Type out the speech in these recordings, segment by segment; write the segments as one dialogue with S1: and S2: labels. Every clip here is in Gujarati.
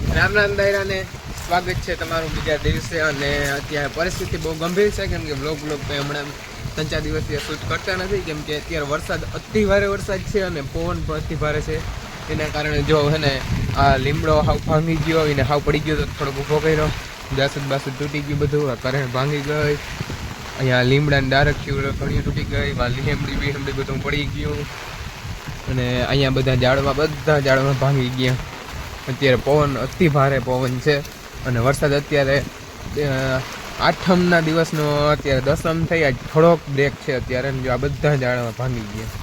S1: રામ રામ દાયરાને સ્વાગત છે તમારું બીજા દિવસે। અને અત્યારે પરિસ્થિતિ બહુ ગંભીર છે, કેમ કે બ્લોગ કંઈ હમણાં 3-4 દિવસથી શૂટ કરતા નથી, કેમ કે અત્યારે વરસાદ અતિ ભારે વરસાદ છે અને પવન પણ અતિ ભારે છે। એના કારણે જો હે ને આ લીમડો હાવ ભાંગી ગયો, એને હાવ પડી ગયો તો થોડોક ઊભો કર્યો, બાસુદ તૂટી ગયું બધું, આ કરેણ ભાંગી ગઈ, અહીંયા લીમડાની ડારખીઓ ઘણી તૂટી ગઈ, લીમડી બધું પડી ગયું, અને અહીંયા બધા ઝાડમાં ભાંગી ગયા। અત્યારે પવન અતિ ભારે પવન છે અને વરસાદ અત્યારે આઠમના દિવસનો અત્યારે દસમ થઈ, આજ થોડોક બ્રેક છે અત્યારે, જો આ બધા ઝાડમાં ભાંગી ગયા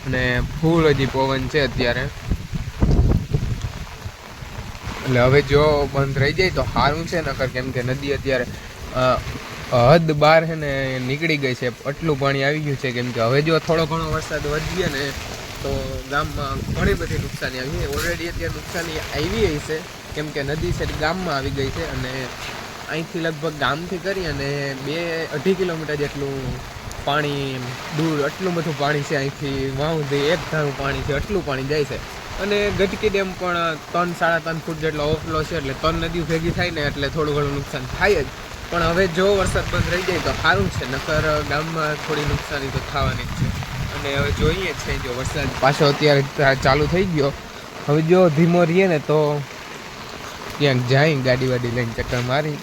S1: અને ફૂલ હજી પવન છે અત્યારે। એટલે હવે જો બંધ રહી જાય તો સારું છે, નકર કેમ કે નદી અત્યારે હદ બહાર છે ને નીકળી ગઈ છે, આટલું પાણી આવી ગયું છે, કેમ કે હવે જો થોડો ઘણો વરસાદ વધીએ ને તો ગામમાં ઘણી બધી નુકસાની આવી છે। ઓલરેડી અત્યારે નુકસાની આવી છે, કેમ કે નદી છે ગામમાં આવી ગઈ છે, અને અહીંથી લગભગ ગામથી કરી અને 2-2.5 કિલોમીટર જેટલું પાણી દૂર, આટલું બધું પાણી છે અહીંથી વાં સુધી એક ધારું પાણી છે, આટલું પાણી જાય છે। અને ગટકી ડેમ પણ 3-3.5 ફૂટ જેટલો ઓવરફ્લો છે, એટલે 3 નદીઓ ભેગી થાય ને એટલે થોડું ઘણું નુકસાન થાય જ। પણ હવે જો વરસાદ બંધ રહી જાય તો સારું છે, નકર ગામમાં થોડી નુકસાની તો થવાની જ છે। અને હવે જોઈએ છે, જો વરસાદ પાછો અત્યારે ચાલુ થઈ ગયો, હવે જો ધીમો રહીએ ને તો ક્યાંક જાય ગાડી વાડી લઈને ચક્કર મારી।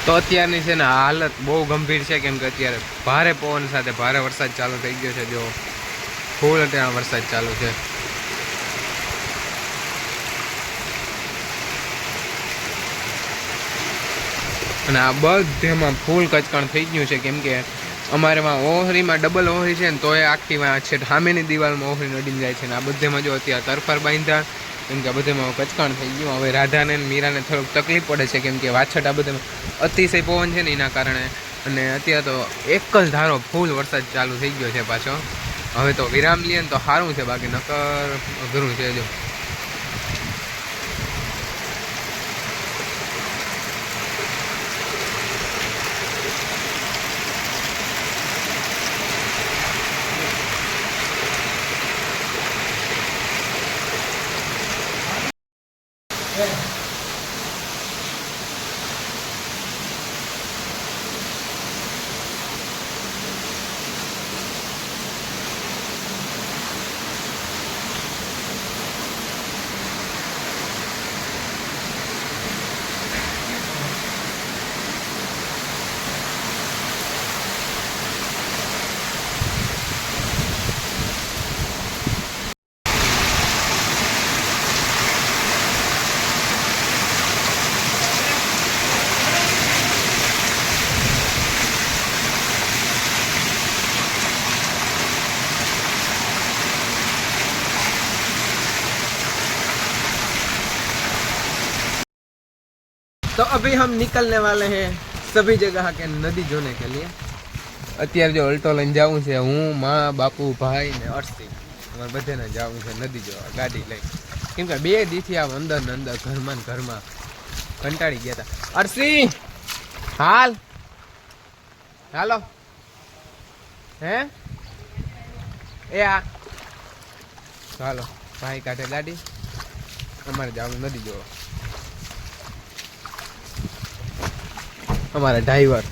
S1: તો અત્યારની છે ને હાલત બહુ ગંભીર છે, કેમ કે અત્યારે ભારે પવન સાથે ભારે વરસાદ ચાલુ થઈ ગયો છે, જો ફૂલ અત્યારે વરસાદ ચાલુ છે। અને આ બધેમાં ફૂલ કચકણ થઈ ગયું છે, કેમ કે અમારેમાં ઓહરીમાં ડબલ ઓહરી છે ને તો એ આખી છે સામેની દિવાલમાં ઓહરી નડીને જાય છે, ને આ બધેમાં જો અત્યારે તરફર બાંધ્યા, કેમ કે આ બધેમાં કચકાણ થઈ ગયું। હવે રાધાને મીરાને થોડુંક તકલીફ પડે છે, કેમ કે વાછટ આ બધેમાં અતિશય પવન છે ને એના કારણે, અને અત્યારે તો એક જ ધારો ફૂલ વરસાદ ચાલુ થઈ ગયો છે પાછો। હવે તો વિરામ લઈએ ને તો સારું છે, બાકી નકર અઘરું છે જો। तो अभी हम निकलने वाले हैं सभी जगह के नदी जोने के लिए। અત્યારે જો અલ્ટો લઈને જવું છે, હું, માં, બાપુ, ભાઈ ને અર્શી, અમારે બધાને જવું છે નદી જોવા ગાડી લઈને, કેમ કે 2 દીથી આમ અંદર ને અંદર ઘરમાં કંટાળી ગયા હતા। અર્શી હાલો હે એ હાલો, ભાઈ કાઢે ગાડી, અમારે જવું નદી જોવા। અમારા ડ્રાઈવર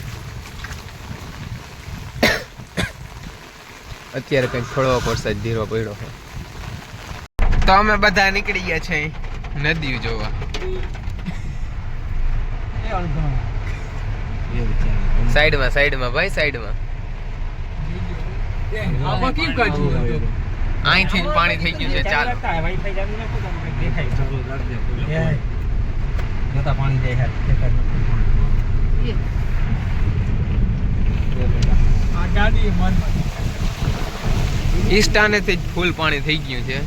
S1: અત્યારે કંઈક થોડો વરસાદ ધીરો પડ્યો છે, તો અમે બધા નીકળી ગયા છે નદી જોવા। સાઈડમાં ભાઈ, સાઈડમાં અહીંથી જ પાણી થઈ ગયું છે। ચાલો ઈસ્ટાનેથી જ ફૂલ પાણી થઈ ગયું છે।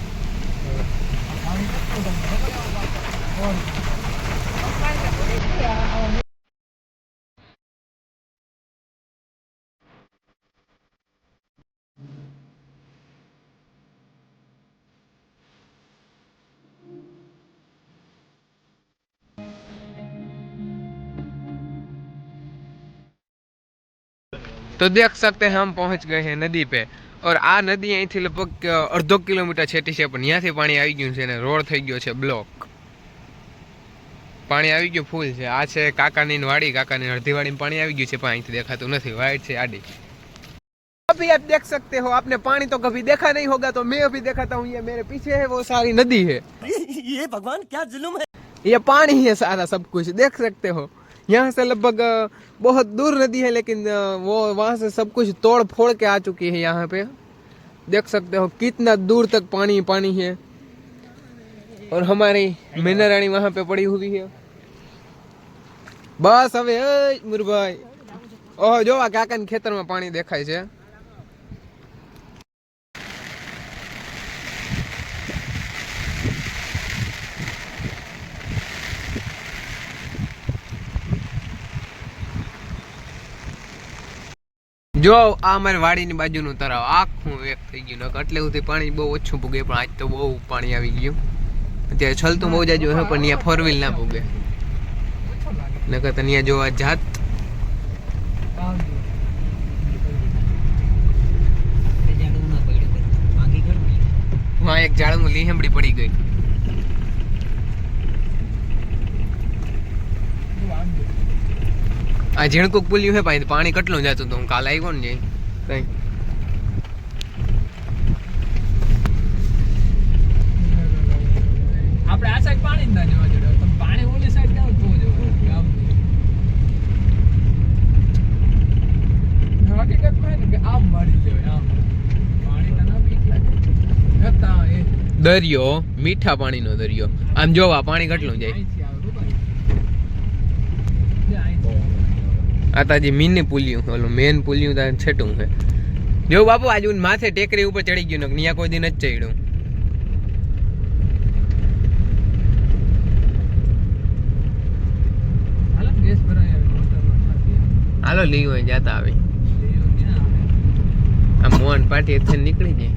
S1: तो देख सकते हैं हम पहुंच गए हैं नदी पे, ઓર આ નદી અહીંથી લગભગ અડધો કિલોમીટર છેટી છે, પણ ત્યાંથી પાણી આવી ગયું છે અને રોડ થઈ ગયો છે બ્લોક. પાણી આવી ગયું ફૂલ છે. આ છે કાકાની વાડી, કાકાની અડધી વાડીમાં પાણી આવી ગયું છે, પણ અહીંથી દેખાતું નથી, વાઈટ છે આડી. अभी आप देख सकते हो, आपने पानी तो कभी देखा नहीं होगा, तो मैं अभी दिखाता हूँ. ये मेरे पीछे है वो सारी नदी है. ये भगवान क्या जुल्म है. ये पानी है सारा, सब कुछ देख सकते हो. यहाँ से लगभग बहुत दूर नदी है, लेकिन वो वहाँ से सब कुछ तोड़ फोड़ के आ चुकी है. यहाँ पे देख सकते हो कितना दूर तक पानी पानी है. और हमारी मीना रानी वहाँ पे पड़ी हुई है. बस હવે મુરભાઈ, ઓહો જો આ કાકાના ખેતરમાં પાણી દેખાય છે. જો આ અમારી વાડીની બાજુનું તળાવ આખું એક થઈ ગયું. નકર એટલે સુધી પાણી બહુ ઓછું પૂગે, પણ આજ તો બહુ પાણી આવી ગયું. અત્યારે છલતું બહુ જાજુ છે, પણ ત્યાં ફોર વ્હીલ ના પૂગે. નકર તો ત્યાં જોવા જાત. હા એક ઝાડમાં લીહમડી પડી ગઈ. આ ઝીણકુક પુલ્યું છે ભાઈ, પાણી કેટલું જતું હતું. હું કાલ આવ્યો ને કઈ
S2: આપણે આ સાઈડ પાણી ના જવા જોઈએ, તમે પાણી ઓલી સાઈડ જાવ તો જવા. હકીકતમાં ને આમ વાળી લેવાય, આમ પાણી તો ના બીક લાગે હતા. એ
S1: દરિયો, મીઠા પાણીનો દરિયો. આમ જોવા પાણી કેટલું જાય.
S2: અહીંથી આવે ભાઈ,
S1: આ તાજી મીની પુલિયું, ઓલું મેન પુલિયું તાર છેટું છે. જો બાપુ આજુ માથે ટેકરી ઉપર ચડી ગયું ને, ત્યાં કોઈ દી નથી ચડ્યું.
S2: હાલો ગેસ ભરાય આવે મોટરમાં થાકી.
S1: હાલો લીવ હોય જાતા આવે.
S2: લેયો ક્યાં આવે?
S1: આ મોહન પાટી એથી નીકળી જાય.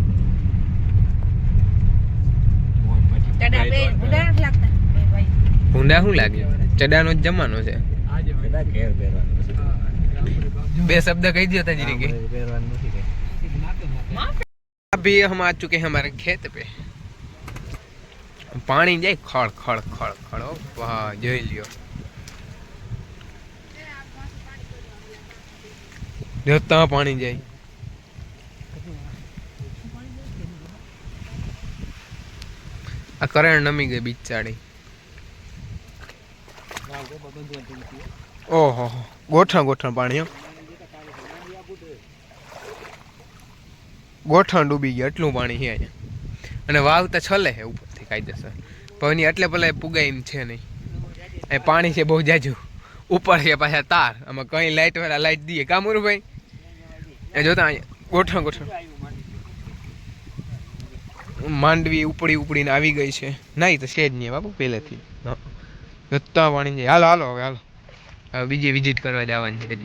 S3: ચડા બે ભૂંડા નથી લાગતા બે ભાઈ.
S1: ભૂંડા શું લાગે? ચડાનો જ જમાનો છે.
S2: આજે ચડા ઘેર પહેરવાનું.
S1: બે શબ્દ કહી दिया था जी के. अभी हम आ चुके हैं हमारे खेत पे. पानी जाए खड़ खड़ खड़ खड़. वाह જોઈ લ્યો. જોતા પાણી જાય. આ કરણ નમી ગઈ બિચારી. ઓહો ગોઠણ ગોઠણ પાણી હો. ગોઠણ ડૂબી ગયા, એટલું પાણી છે અહીંયા. અને વાવ તો છલે છે ઉપરથી કાયદેસર, પણ એની એટલે પેલા પુગાય એમ છે નહીં. એ પાણી છે બહુ જાજુ. ઉપર છે પાછા તાર, આમાં કઈ લાઈટ વાળા લાઈટ દઈએ કામુરું ભાઈ. એ જોતા અહીંયા ગોઠણ ગોઠણ માંડવી ઉપડી ઉપડીને આવી ગઈ છે. નહીં તો છે જ નહીં બાપુ પહેલેથી. જોતા પાણી જાય. હાલો હાલો હવે હાલો, હવે બીજી વિઝિટ કરવા જવાની છે.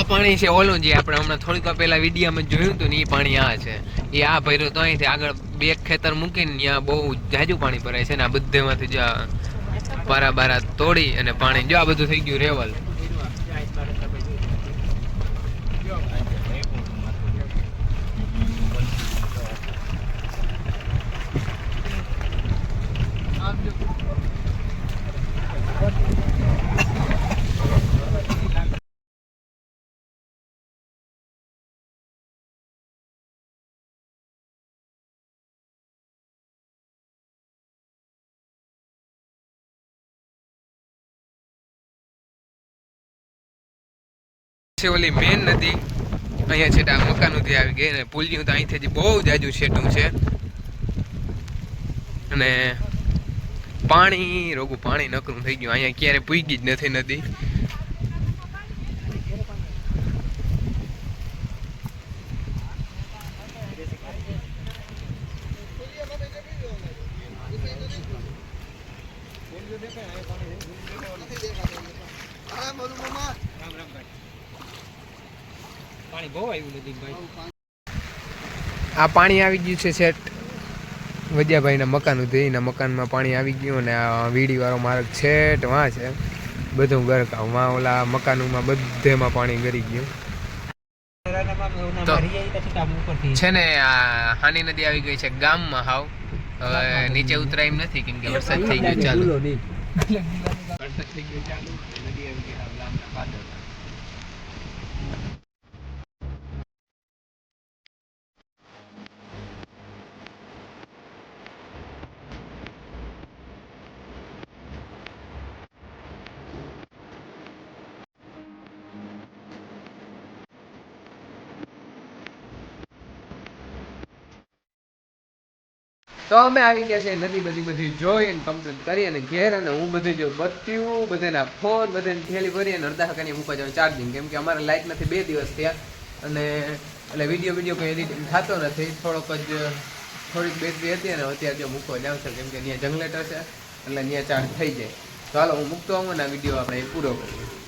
S1: પાણી છે ઓલું જે આપણે હમણાં થોડીક વાર પહેલા વિડીયોમાં જોયું હતું ને, એ પાણી આ છે. એ આ ભર્યો તો અહીંથી આગળ બે ખેતર મૂકીને ત્યાં બહુ જાજુ પાણી ભરાય છે ને. આ બધેમાંથી જો બારા બારા તોડી અને પાણી જો આ બધું થઈ ગયું રેવલ. છે ઓલી મેન નદી અહીંયા છે આ મકાન સુધી આવી ગઈ ને પુલની તો અહીંથી બહુ જાજુ છેટું છે અને પાણી નકરું થઈ ગયું અહીંયા ક્યારે પૂગી જ નથી નદી આ પાણી આવી ગયું છે શેઠ વજ્યાભાઈના મકાન સુધી એના મકાનમાં પાણી આવી ગયું અને આ વીડી વાળો માર્ગ છેટ વાં છે બધું ગરકાવ વાં ઓલા મકાનોમાં બધેમાં પાણી ગરી ગયું છે ને આ હાની નદી આવી ગઈ છે ગામમાં હાવ હવે નીચે ઉતરાય એમ નથી કેમ કે વરસાદ થઈ ગયો ચાલુ નદી આવી ગઈ ગામના પાદર તો અમે આવી ગયા છે નદી બધી જોઈ અને કમ્પ્લીટ કરી અને ઘેર અને હું બધું જો બત્યું બધાના ફોન બધાને થેલી ભરી અને અડધા હકાની મૂકવા જાઉં ચાર્જિંગ કેમ કે અમારે લાઇટ નથી 2 દિવસ થયા અને એટલે વિડીયો કંઈ એડિટિંગ થતો નથી થોડીક બેટરી હતી અને અત્યારે જો મૂકવા જાઉં છે કેમ કે ત્યાં જનરેટર છે એટલે ત્યાં ચાર્જ થઈ જાય તો હાલો હું મૂકતો આવું અને આ વિડીયો આપણે પૂરો કરીએ